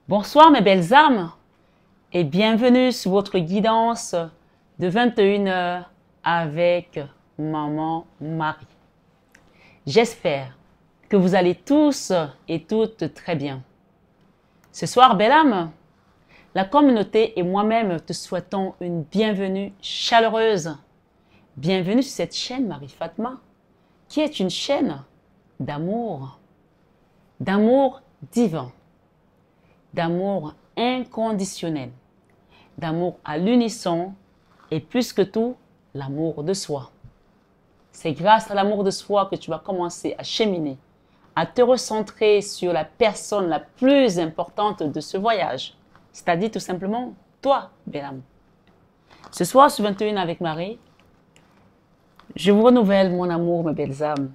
Bonsoir mes belles âmes et bienvenue sur votre guidance de 21 heures avec Maman Marie. J'espère que vous allez tous et toutes très bien. Ce soir, belle âme, la communauté et moi-même te souhaitons une bienvenue chaleureuse. Bienvenue sur cette chaîne Marie Fatma, qui est une chaîne d'amour divin, d'amour inconditionnel, d'amour à l'unisson et plus que tout, l'amour de soi. C'est grâce à l'amour de soi que tu vas commencer à cheminer, à te recentrer sur la personne la plus importante de ce voyage, c'est-à-dire tout simplement toi, belle âme. Ce soir, sur 21 avec Marie, je vous renouvelle mon amour, mes belles âmes.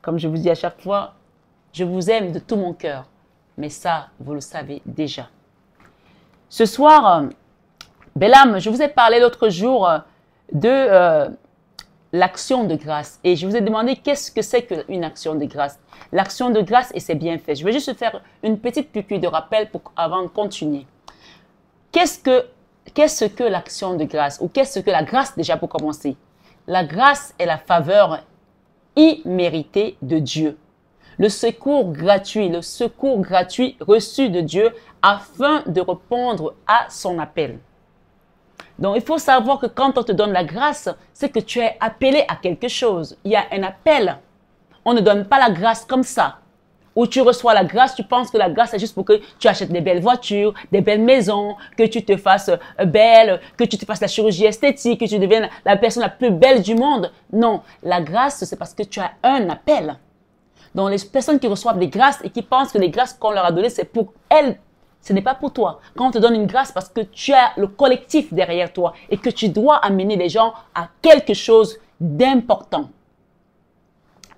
Comme je vous dis à chaque fois, je vous aime de tout mon cœur. Mais ça, vous le savez déjà. Ce soir, belle âme, je vous ai parlé l'autre jour de l'action de grâce. Et je vous ai demandé qu'est-ce que c'est qu'une action de grâce. L'action de grâce et ses bienfaits. Je vais juste faire une petite piqûre de rappel avant de continuer. Qu'est-ce que l'action de grâce? Ou qu'est-ce que la grâce déjà pour commencer? La grâce est la faveur imméritée de Dieu. Le secours gratuit reçu de Dieu afin de répondre à son appel. Donc, il faut savoir que quand on te donne la grâce, c'est que tu es appelé à quelque chose. Il y a un appel. On ne donne pas la grâce comme ça. Où tu reçois la grâce, tu penses que la grâce est juste pour que tu achètes des belles voitures, des belles maisons, que tu te fasses belle, que tu te fasses la chirurgie esthétique, que tu deviennes la personne la plus belle du monde. Non, la grâce, c'est parce que tu as un appel. Donc, les personnes qui reçoivent des grâces et qui pensent que les grâces qu'on leur a données, c'est pour elles, ce n'est pas pour toi. Quand on te donne une grâce, parce que tu as le collectif derrière toi et que tu dois amener les gens à quelque chose d'important.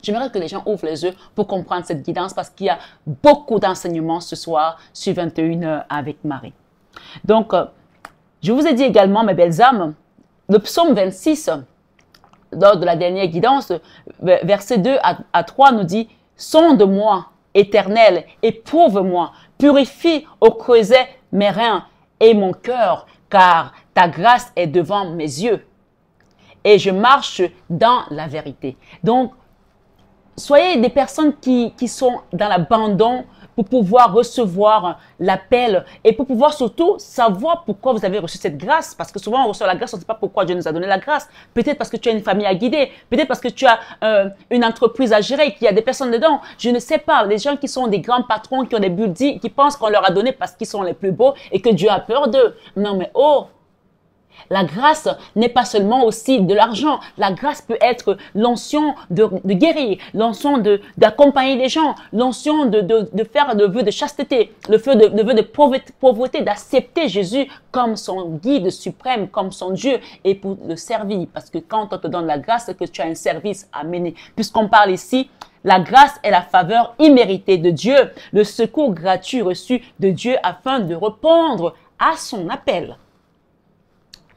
J'aimerais que les gens ouvrent les yeux pour comprendre cette guidance parce qu'il y a beaucoup d'enseignements ce soir sur 21 heures avec Marie. Donc, je vous ai dit également, mes belles âmes, le psaume 26, lors de la dernière guidance, versets 2 à 3 nous dit « Sonde-moi, Éternel, éprouve-moi, purifie au creuset mes reins et mon cœur, car ta grâce est devant mes yeux, et je marche dans la vérité. » Donc, soyez des personnes qui sont dans l'abandon pour pouvoir recevoir l'appel et pour pouvoir surtout savoir pourquoi vous avez reçu cette grâce. Parce que souvent, on reçoit la grâce, on ne sait pas pourquoi Dieu nous a donné la grâce. Peut-être parce que tu as une famille à guider. Peut-être parce que tu as une entreprise à gérer, qu'il y a des personnes dedans. Je ne sais pas. Les gens qui sont des grands patrons, qui ont des buildings, qui pensent qu'on leur a donné parce qu'ils sont les plus beaux et que Dieu a peur d'eux. Non, mais oh! La grâce n'est pas seulement aussi de l'argent. La grâce peut être l'onction de guérir, l'onction d'accompagner les gens, l'onction de faire le vœu de chasteté, le vœu de pauvreté, d'accepter Jésus comme son guide suprême, comme son Dieu et pour le servir. Parce que quand on te donne la grâce, c'est que tu as un service à mener. Puisqu'on parle ici, la grâce est la faveur imméritée de Dieu, le secours gratuit reçu de Dieu afin de répondre à son appel.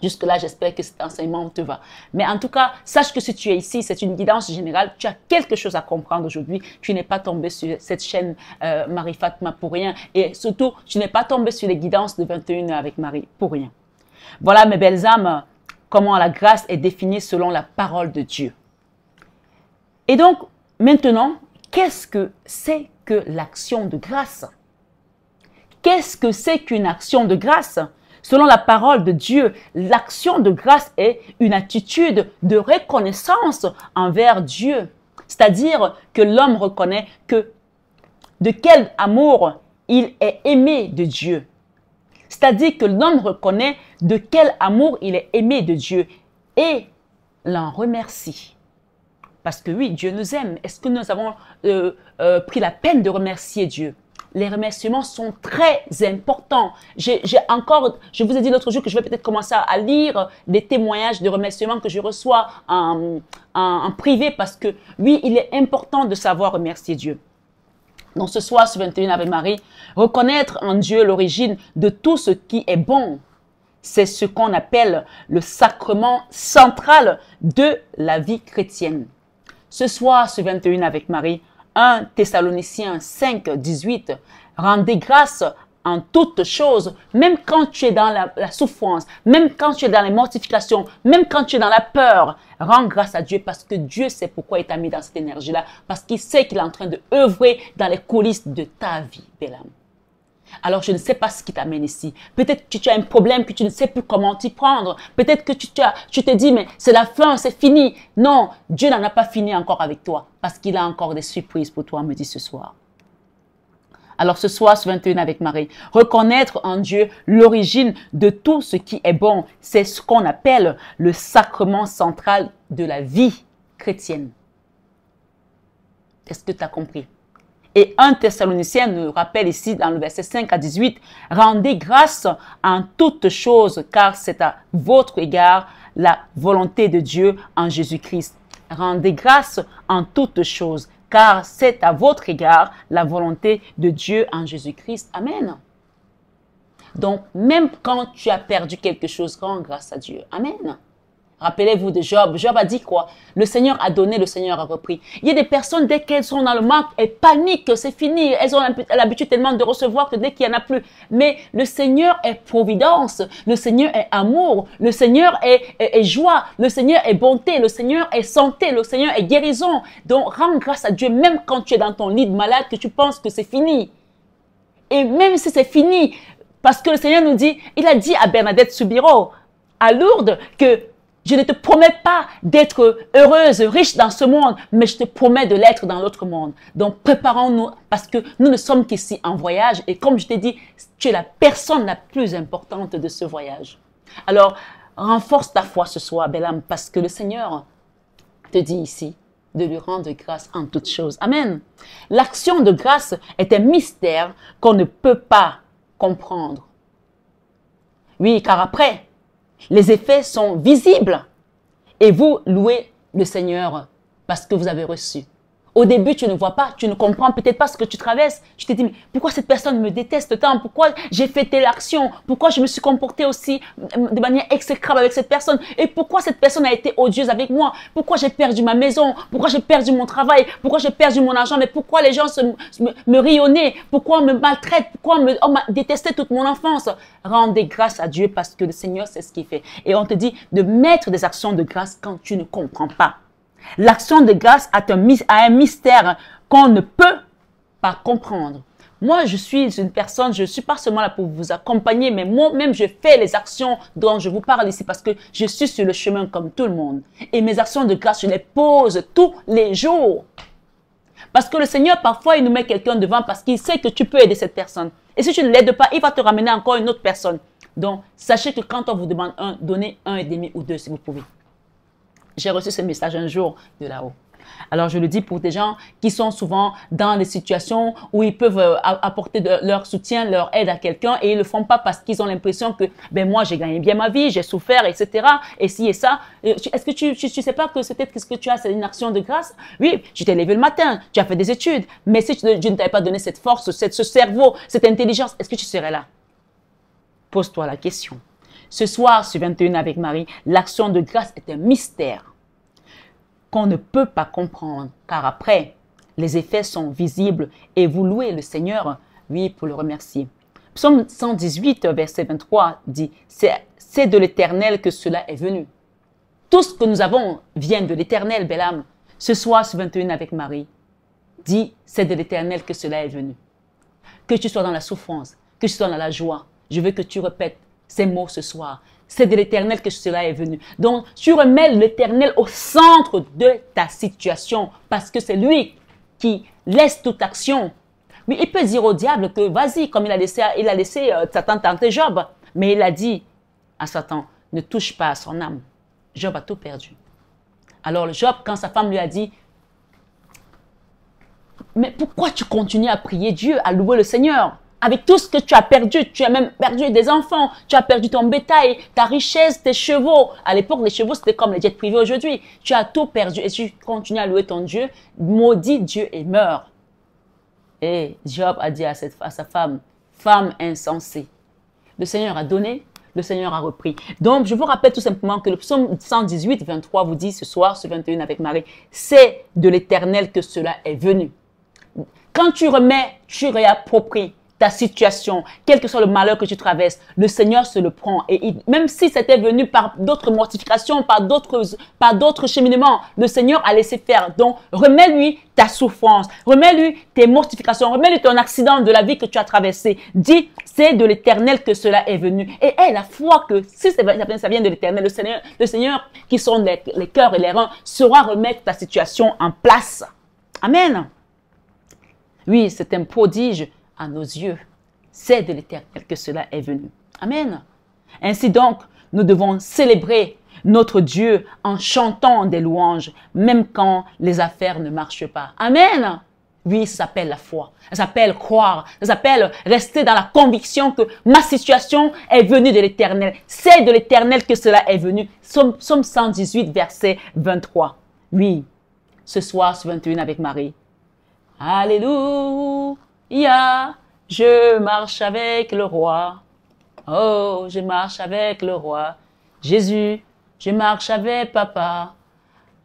Jusque-là, j'espère que cet enseignement te va. Mais en tout cas, sache que si tu es ici, c'est une guidance générale. Tu as quelque chose à comprendre aujourd'hui. Tu n'es pas tombé sur cette chaîne Marie Fatma pour rien. Et surtout, tu n'es pas tombé sur les guidances de 21 heures avec Marie pour rien. Voilà, mes belles âmes, comment la grâce est définie selon la parole de Dieu. Et donc, maintenant, qu'est-ce que c'est que l'action de grâce? Qu'est-ce que c'est qu'une action de grâce? Selon la parole de Dieu, l'action de grâce est une attitude de reconnaissance envers Dieu. C'est-à-dire que l'homme reconnaît que de quel amour il est aimé de Dieu. C'est-à-dire que l'homme reconnaît de quel amour il est aimé de Dieu et l'en remercie. Parce que oui, Dieu nous aime. Est-ce que nous avons pris la peine de remercier Dieu? Les remerciements sont très importants. Je vous ai dit l'autre jour que je vais peut-être commencer à lire des témoignages de remerciements que je reçois en privé parce que oui, il est important de savoir remercier Dieu. Donc ce soir, sur 21 Ave Marie, reconnaître en Dieu l'origine de tout ce qui est bon. C'est ce qu'on appelle le sacrement central de la vie chrétienne. Ce soir, sur 21 avec Marie, 1 Thessaloniciens 5, 18, rendez grâce en toutes choses, même quand tu es dans la souffrance, même quand tu es dans les mortifications, même quand tu es dans la peur, rends grâce à Dieu parce que Dieu sait pourquoi il t'a mis dans cette énergie-là, parce qu'il sait qu'il est en train de œuvrer dans les coulisses de ta vie, belle âme. Alors, je ne sais pas ce qui t'amène ici. Peut-être que tu as un problème que tu ne sais plus comment t'y prendre. Peut-être que tu te dis, mais c'est la fin, c'est fini. Non, Dieu n'en a pas fini encore avec toi parce qu'il a encore des surprises pour toi, me dit ce soir. Alors ce soir, ce 21 avec Marie, reconnaître en Dieu l'origine de tout ce qui est bon, c'est ce qu'on appelle le sacrement central de la vie chrétienne. Est-ce que tu as compris? Et 1 Thessaloniciens nous rappelle ici dans le verset 5 à 18, « Rendez grâce en toutes choses, car c'est à votre égard la volonté de Dieu en Jésus-Christ. » Rendez grâce en toutes choses, car c'est à votre égard la volonté de Dieu en Jésus-Christ. Amen. Donc, même quand tu as perdu quelque chose, rends grâce à Dieu. Amen. Rappelez-vous de Job. Job a dit quoi? Le Seigneur a donné, le Seigneur a repris. Il y a des personnes, dès qu'elles sont dans le manque, elles paniquent, c'est fini. Elles ont l'habitude tellement de recevoir que dès qu'il n'y en a plus. Mais le Seigneur est providence. Le Seigneur est amour. Le Seigneur est joie. Le Seigneur est bonté. Le Seigneur est santé. Le Seigneur est guérison. Donc, rends grâce à Dieu, même quand tu es dans ton lit de malade, que tu penses que c'est fini. Et même si c'est fini, parce que le Seigneur nous dit, il a dit à Bernadette Soubiraux, à Lourdes, que je ne te promets pas d'être heureuse, riche dans ce monde, mais je te promets de l'être dans l'autre monde. Donc, préparons-nous parce que nous ne sommes qu'ici en voyage. Et comme je t'ai dit, tu es la personne la plus importante de ce voyage. Alors, renforce ta foi ce soir, belle âme, parce que le Seigneur te dit ici de lui rendre grâce en toutes choses. Amen. L'action de grâce est un mystère qu'on ne peut pas comprendre. Oui, car après, les effets sont visibles et vous louez le Seigneur parce que vous avez reçu. Au début, tu ne vois pas, tu ne comprends peut-être pas ce que tu traverses. Tu te dis, mais pourquoi cette personne me déteste tant? Pourquoi j'ai fait telle action? Pourquoi je me suis comporté aussi de manière exécrable avec cette personne? Et pourquoi cette personne a été odieuse avec moi? Pourquoi j'ai perdu ma maison? Pourquoi j'ai perdu mon travail? Pourquoi j'ai perdu mon argent? Mais pourquoi les gens me rient au nez? Pourquoi on me maltraite? Pourquoi on m'a détesté toute mon enfance? Rendez grâce à Dieu parce que le Seigneur sait ce qu'il fait. Et on te dit de mettre des actions de grâce quand tu ne comprends pas. L'action de grâce a un mystère qu'on ne peut pas comprendre. Moi, je suis une personne, je ne suis pas seulement là pour vous accompagner, mais moi-même, je fais les actions dont je vous parle ici parce que je suis sur le chemin comme tout le monde. Et mes actions de grâce, je les pose tous les jours. Parce que le Seigneur, parfois, il nous met quelqu'un devant parce qu'il sait que tu peux aider cette personne. Et si tu ne l'aides pas, il va te ramener encore une autre personne. Donc, sachez que quand on vous demande donnez un et demi ou deux si vous pouvez. J'ai reçu ce message un jour de là-haut. Alors, je le dis pour des gens qui sont souvent dans des situations où ils peuvent apporter leur soutien, leur aide à quelqu'un et ils ne le font pas parce qu'ils ont l'impression que, ben moi, j'ai gagné bien ma vie, j'ai souffert, etc. Et ci et ça. Est-ce que tu sais pas que peut-être que ce que tu as, c'est une action de grâce? Oui, tu t'es levé le matin, tu as fait des études. Mais si Dieu ne t'avait pas donné cette force, ce cerveau, cette intelligence, est-ce que tu serais là? Pose-toi la question. Ce soir, sur 21 avec Marie, l'action de grâce est un mystère qu'on ne peut pas comprendre, car après, les effets sont visibles et vous louez le Seigneur, oui, pour le remercier. Psaume 118, verset 23 dit, « C'est de l'Éternel que cela est venu. » Tout ce que nous avons vient de l'Éternel, belle âme. Ce soir, sur 21 avec Marie, dit, « C'est de l'Éternel que cela est venu. » Que tu sois dans la souffrance, que tu sois dans la joie, je veux que tu répètes ces mots ce soir. C'est de l'Éternel que cela est venu. Donc, tu remets l'Éternel au centre de ta situation parce que c'est lui qui laisse toute action. Mais il peut dire au diable que vas-y, comme il a laissé Satan tenter Job. Mais il a dit à Satan, ne touche pas à son âme. Job a tout perdu. Alors Job, quand sa femme lui a dit, mais pourquoi tu continues à prier Dieu, à louer le Seigneur? Avec tout ce que tu as perdu même perdu des enfants, tu as perdu ton bétail, ta richesse, tes chevaux. À l'époque, les chevaux, c'était comme les jets privés aujourd'hui. Tu as tout perdu et tu continues à louer ton Dieu. Maudit Dieu et meurs. Et Job a dit à sa femme, femme insensée. Le Seigneur a donné, le Seigneur a repris. Donc, je vous rappelle tout simplement que le psaume 118, 23 vous dit ce soir, ce 21 avec Marie, c'est de l'Éternel que cela est venu. Quand tu remets, tu réappropries ta situation, quel que soit le malheur que tu traverses, le Seigneur se le prend. Et même si c'était venu par d'autres mortifications, par d'autres cheminements, le Seigneur a laissé faire. Donc, remets-lui ta souffrance, remets-lui tes mortifications, remets-lui ton accident de la vie que tu as traversé. Dis, c'est de l'Éternel que cela est venu. Et aie la foi que si ça vient de l'Éternel, le Seigneur qui sonde les cœurs et les reins, saura remettre ta situation en place. Amen. Oui, c'est un prodige à nos yeux. C'est de l'Éternel que cela est venu. Amen. Ainsi donc, nous devons célébrer notre Dieu en chantant des louanges, même quand les affaires ne marchent pas. Amen. Oui, ça s'appelle la foi. Ça s'appelle croire. Ça s'appelle rester dans la conviction que ma situation est venue de l'Éternel. C'est de l'Éternel que cela est venu. Psaume 118, verset 23. Oui, ce soir, ce 21 avec Marie. Alléluia, je marche avec le roi. Oh, je marche avec le roi. Jésus, je marche avec papa.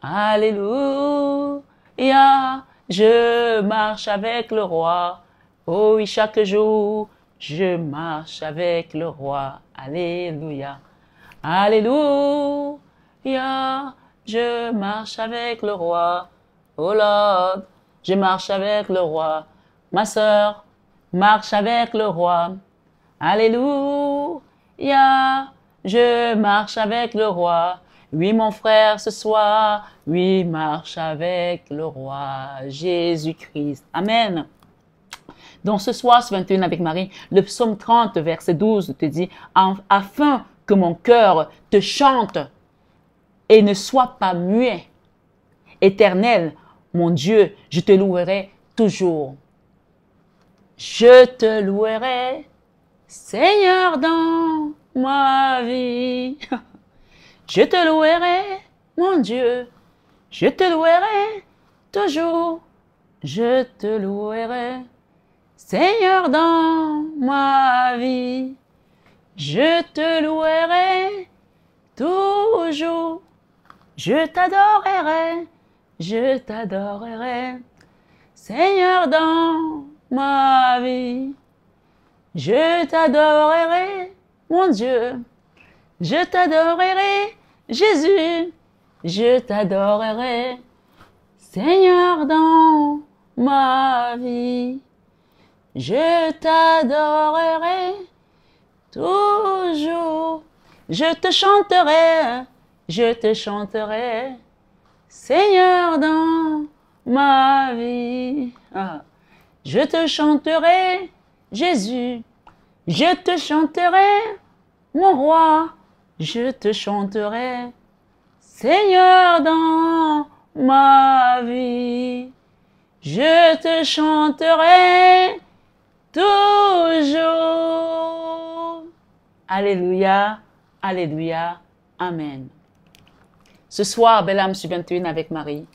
Alléluia, je marche avec le roi. Oh oui, chaque jour, je marche avec le roi. Alléluia, alléluia, je marche avec le roi. Oh Lord, je marche avec le roi. Ma sœur, marche avec le roi. Alléluia, je marche avec le roi. Oui, mon frère, ce soir, oui, marche avec le roi Jésus-Christ. Amen. Donc, ce soir, ce 21 avec Marie, le psaume 30, verset 12 te dit, afin que mon cœur te chante et ne soit pas muet. Éternel, mon Dieu, je te louerai toujours. Je te louerai, Seigneur, dans ma vie. Je te louerai, mon Dieu. Je te louerai toujours. Je te louerai, Seigneur, dans ma vie. Je te louerai toujours. Je t'adorerai. Je t'adorerai, Seigneur, dans ma vie. Je t'adorerai, mon Dieu. Je t'adorerai, Jésus. Je t'adorerai, Seigneur, dans ma vie. Je t'adorerai toujours. Je te chanterai, je te chanterai. Seigneur, dans ma vie, je te chanterai, Jésus, je te chanterai, mon roi, je te chanterai, Seigneur, dans ma vie, je te chanterai toujours. Alléluia, alléluia, amen. Ce soir, belle âme sur 21 avec Marie,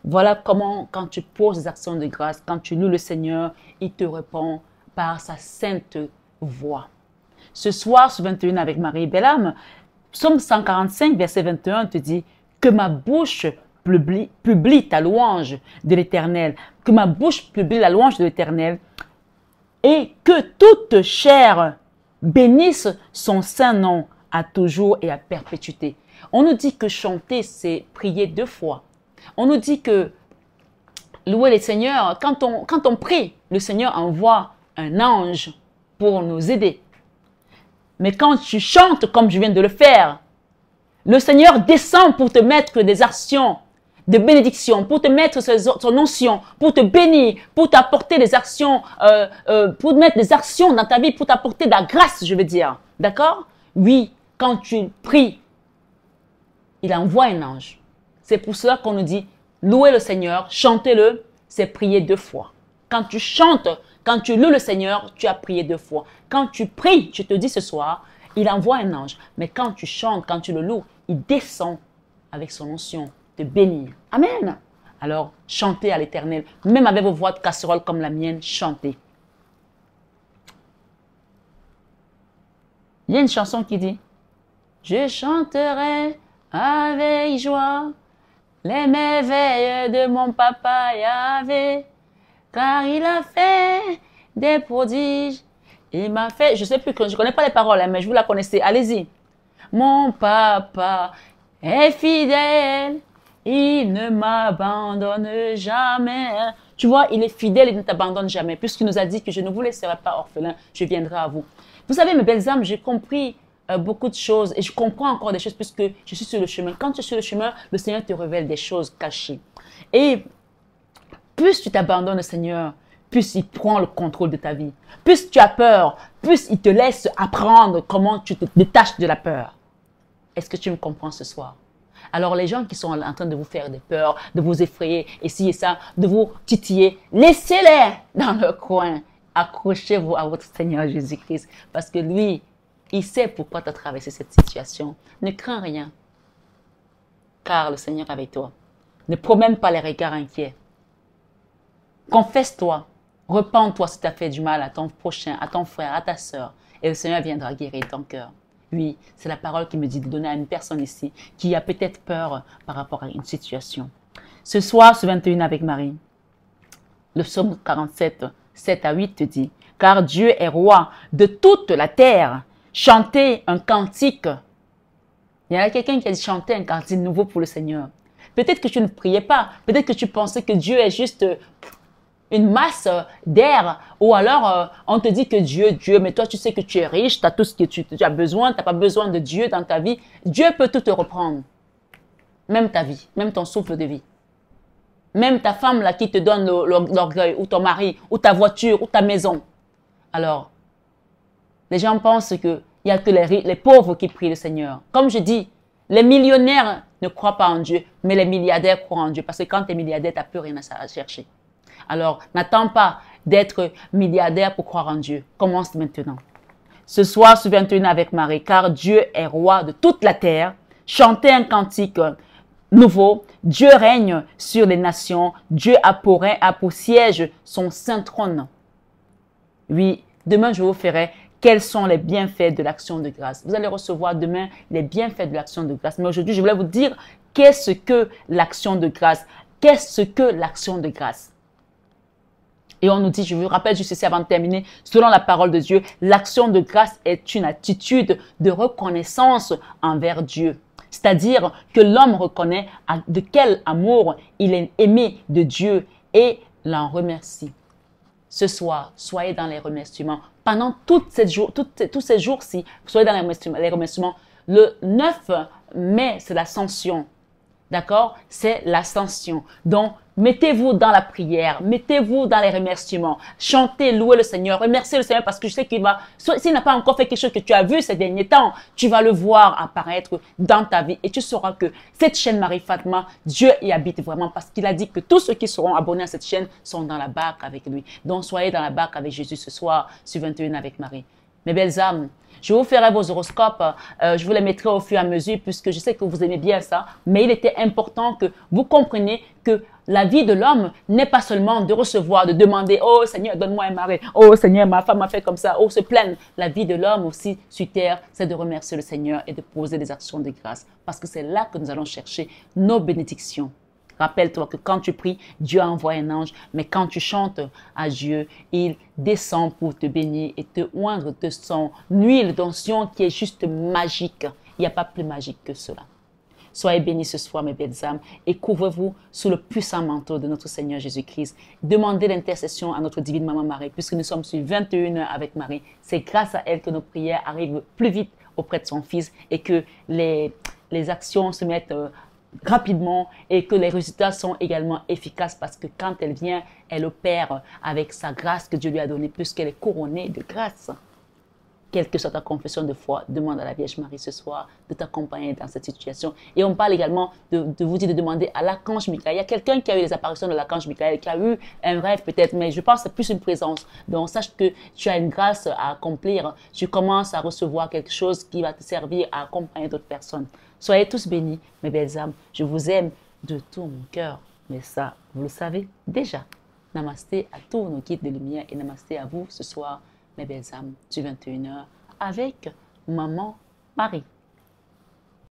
voilà comment, quand tu poses des actions de grâce, quand tu loues le Seigneur, il te répond par sa sainte voix. Ce soir, sur 21 avec Marie, belle âme, Psaume 145, verset 21 te dit que ma bouche publie ta louange de l'Éternel, que ma bouche publie la louange de l'Éternel et que toute chair bénisse son saint nom à toujours et à perpétuité. On nous dit que chanter, c'est prier 2 fois. On nous dit que louer le Seigneur, quand on prie, le Seigneur envoie un ange pour nous aider. Mais quand tu chantes comme je viens de le faire, le Seigneur descend pour te mettre des actions de bénédiction, pour te mettre son onction, pour te bénir, pour t'apporter des actions, pour mettre des actions dans ta vie, pour t'apporter de la grâce, je veux dire. D'accord? Oui, quand tu pries, il envoie un ange. C'est pour cela qu'on nous dit, louez le Seigneur, chantez-le, c'est prier 2 fois. Quand tu chantes, quand tu loues le Seigneur, tu as prié 2 fois. Quand tu pries, je te dis ce soir, il envoie un ange. Mais quand tu chantes, quand tu le loues, il descend avec son onction, te bénir. Amen. Alors, chantez à l'Éternel. Même avec vos voix de casserole comme la mienne, chantez. Il y a une chanson qui dit, je chanterai avec joie les merveilles de mon papa Yahvé, car il a fait des prodiges Il m'a fait, je sais plus, je connais pas les paroles, hein, mais je vous la connaissez. Allez-y. Mon papa est fidèle, il ne m'abandonne jamais. Tu vois, il est fidèle, il ne t'abandonne jamais. Puisqu'il nous a dit que je ne vous laisserai pas orphelin, je viendrai à vous. Vous savez, mes belles âmes, j'ai compris beaucoup de choses et je comprends encore des choses puisque je suis sur le chemin. Quand tu es sur le chemin, le Seigneur te révèle des choses cachées. Et plus tu t'abandonnes au Seigneur, plus il prend le contrôle de ta vie. Plus tu as peur, plus il te laisse apprendre comment tu te détaches de la peur. Est-ce que tu me comprends ce soir? Alors les gens qui sont en train de vous faire des peurs, de vous effrayer, ici et ça, de vous titiller, laissez-les dans le coin. Accrochez-vous à votre Seigneur Jésus-Christ parce que lui, il sait pourquoi tu as traversé cette situation. Ne crains rien, car le Seigneur est avec toi. Ne promène pas les regards inquiets. Confesse-toi, repens-toi si tu as fait du mal à ton prochain, à ton frère, à ta sœur, et le Seigneur viendra guérir ton cœur. Oui, c'est la parole qui me dit de donner à une personne ici qui a peut-être peur par rapport à une situation. Ce soir, ce 21 avec Marie, le psaume 47, 7 à 8 te dit, « Car Dieu est roi de toute la terre. Chantez un cantique. » Il y a quelqu'un qui a dit chanter un cantique nouveau pour le Seigneur. Peut-être que tu ne priais pas. Peut-être que tu pensais que Dieu est juste une masse d'air, ou alors on te dit que Dieu, mais toi tu sais que tu es riche, tu as tout ce que tu as besoin, tu n'as pas besoin de Dieu dans ta vie. Dieu peut tout te reprendre, même ta vie, même ton souffle de vie. Même ta femme là qui te donne l'orgueil, ou ton mari, ou ta voiture, ou ta maison. Alors, les gens pensent qu'il n'y a que les pauvres qui prient le Seigneur. Comme je dis, les millionnaires ne croient pas en Dieu, mais les milliardaires croient en Dieu. Parce que quand tu es milliardaire, tu n'as plus rien à chercher. Alors, n'attends pas d'être milliardaire pour croire en Dieu. Commence maintenant. Ce soir, ce 21 avec Marie, car Dieu est roi de toute la terre. Chantez un cantique nouveau. Dieu règne sur les nations. Dieu a pour siège son saint trône. Oui, demain, je vous ferai quels sont les bienfaits de l'action de grâce. Vous allez recevoir demain les bienfaits de l'action de grâce. Mais aujourd'hui, je voulais vous dire qu'est-ce que l'action de grâce. Qu'est-ce que l'action de grâce? Et on nous dit, je vous rappelle juste ici avant de terminer, selon la parole de Dieu, l'action de grâce est une attitude de reconnaissance envers Dieu. C'est-à-dire que l'homme reconnaît de quel amour il est aimé de Dieu et l'en remercie. Ce soir, soyez dans les remerciements. Pendant tous ces jours-ci, soyez dans les remerciements. Le 9 mai, c'est l'ascension. D'accord? C'est l'ascension. Donc, mettez-vous dans la prière, mettez-vous dans les remerciements, chantez, louez le Seigneur, remerciez le Seigneur parce que je sais qu'il va, s'il n'a pas encore fait quelque chose que tu as vu ces derniers temps, tu vas le voir apparaître dans ta vie et tu sauras que cette chaîne Marie-Fatma, Dieu y habite vraiment parce qu'il a dit que tous ceux qui seront abonnés à cette chaîne sont dans la barque avec lui. Donc, soyez dans la barque avec Jésus ce soir, sur 21 avec Marie. Mes belles âmes, je vous ferai vos horoscopes, je vous les mettrai au fur et à mesure puisque je sais que vous aimez bien ça. Mais il était important que vous compreniez que la vie de l'homme n'est pas seulement de recevoir, de demander « Oh Seigneur, donne-moi un mari. Oh Seigneur, ma femme m'a fait comme ça. » Oh, se plaindre. La vie de l'homme aussi sur terre, c'est de remercier le Seigneur et de poser des actions de grâce. Parce que c'est là que nous allons chercher nos bénédictions. Rappelle-toi que quand tu pries, Dieu envoie un ange, mais quand tu chantes à Dieu, il descend pour te bénir et te oindre de son huile d'onction qui est juste magique. Il n'y a pas plus magique que cela. Soyez bénis ce soir, mes belles âmes, et couvrez-vous sous le puissant manteau de notre Seigneur Jésus-Christ. Demandez l'intercession à notre divine Maman Marie, puisque nous sommes sur 21 heures avec Marie. C'est grâce à elle que nos prières arrivent plus vite auprès de son Fils et que les actions se mettent rapidement et que les résultats sont également efficaces parce que quand elle vient, elle opère avec sa grâce que Dieu lui a donnée puisqu'elle est couronnée de grâce. Quelle que soit ta confession de foi, demande à la Vierge Marie ce soir de t'accompagner dans cette situation. Et on parle également de vous dire de demander à l'archange Michael. Il y a quelqu'un qui a eu les apparitions de l'archange Michael, qui a eu un rêve peut-être, mais je pense que c'est plus une présence. Donc sache que tu as une grâce à accomplir. Tu commences à recevoir quelque chose qui va te servir à accompagner d'autres personnes. Soyez tous bénis, mes belles âmes. Je vous aime de tout mon cœur. Mais ça, vous le savez déjà. Namasté à tous nos guides de lumière et namasté à vous ce soir, mes belles âmes, du 21 h avec Maman Marie.